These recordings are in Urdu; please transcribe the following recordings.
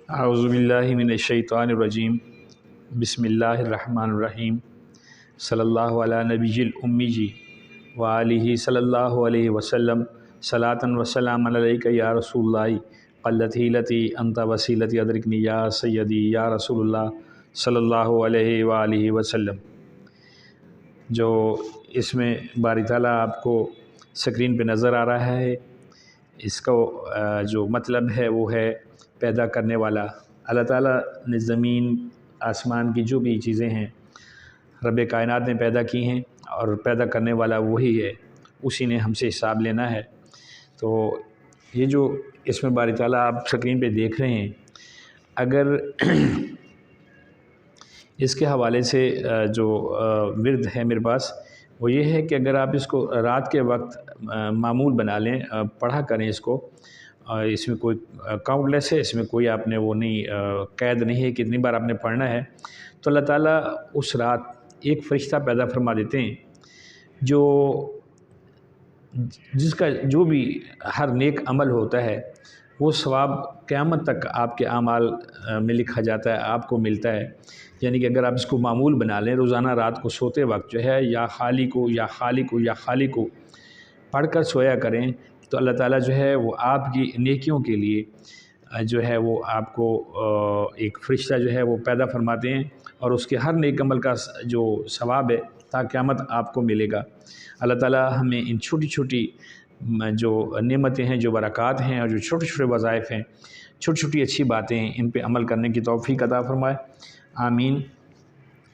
اعوذ باللہ من الشیطان الرجیم بسم اللہ الرحمن الرحیم صلی اللہ علی نبی الامی جی وآلہ صلی اللہ علیہ وسلم صلاۃ و سلام علیک یا رسول اللہ قلت حیلتی انت وسیلتی ادرکنی یا سیدی یا رسول اللہ صلی اللہ علیہ وآلہ وسلم۔ جو اس میں باری تعالیٰ آپ کو سکرین پہ نظر آ رہا ہے، اس کا جو مطلب ہے وہ ہے پیدا کرنے والا۔ اللہ تعالیٰ نے زمین آسمان کی جو بھی چیزیں ہیں رب کائنات نے پیدا کی ہیں، اور پیدا کرنے والا وہی ہے، اسی نے ہم سے حساب لینا ہے۔ تو یہ جو اس میں باری تعالیٰ آپ سکرین پہ دیکھ رہے ہیں، اگر اس کے حوالے سے جو ورد ہے میرے پاس وہ یہ ہے کہ اگر آپ اس کو رات کے وقت معمول بنا لیں، پڑھا کریں اس کو، اس میں کوئی کاؤنٹ لیس ہے، اس میں کوئی آپ نے وہ نہیں قید نہیں ہے کتنی بار آپ نے پڑھنا ہے، تو اللہ تعالیٰ اس رات ایک فرشتہ پیدا فرما دیتے ہیں جو جس کا جو بھی ہر نیک عمل ہوتا ہے وہ ثواب قیامت تک آپ کے اعمال میں لکھا جاتا ہے، آپ کو ملتا ہے۔ یعنی کہ اگر آپ اس کو معمول بنا لیں، روزانہ رات کو سوتے وقت جو ہے یا خالق یا خالق یا خالق پڑھ کر سویا کریں، تو اللہ تعالیٰ جو ہے وہ آپ کی نیکیوں کے لیے جو ہے وہ آپ کو ایک فرشتہ جو ہے وہ پیدا فرماتے ہیں، اور اس کے ہر نیک عمل کا جو ثواب ہے تا قیامت آپ کو ملے گا۔ اللہ تعالیٰ ہمیں ان چھوٹی چھوٹی جو نعمتیں ہیں، جو برکات ہیں، اور جو چھوٹے چھوٹے وظائف ہیں، چھوٹی چھوٹی اچھی باتیں ہیں، ان پہ عمل کرنے کی توفیق عطا فرمائے، آمین۔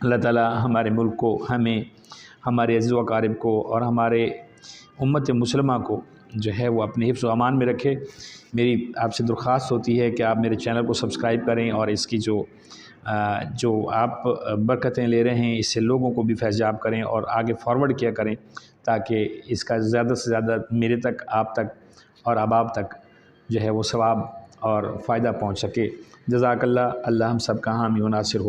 اللہ تعالیٰ ہمارے ملک کو، ہمیں، ہمارے عزیز و اقارب کو، اور ہمارے امت مسلمہ کو جو ہے وہ اپنے حفظ و امان میں رکھے۔ میری آپ سے درخواست ہوتی ہے کہ آپ میرے چینل کو سبسکرائب کریں، اور اس کی جو آپ برکتیں لے رہے ہیں اس سے لوگوں کو بھی فیضیاب کریں اور آگے فارورڈ کیا کریں، تاکہ اس کا زیادہ سے زیادہ میرے تک، آپ تک اور احباب تک جو ہے وہ ثواب اور فائدہ پہنچ سکے۔ جزاک اللہ، اللہ ہم سب کا حامی و ناصر ہو۔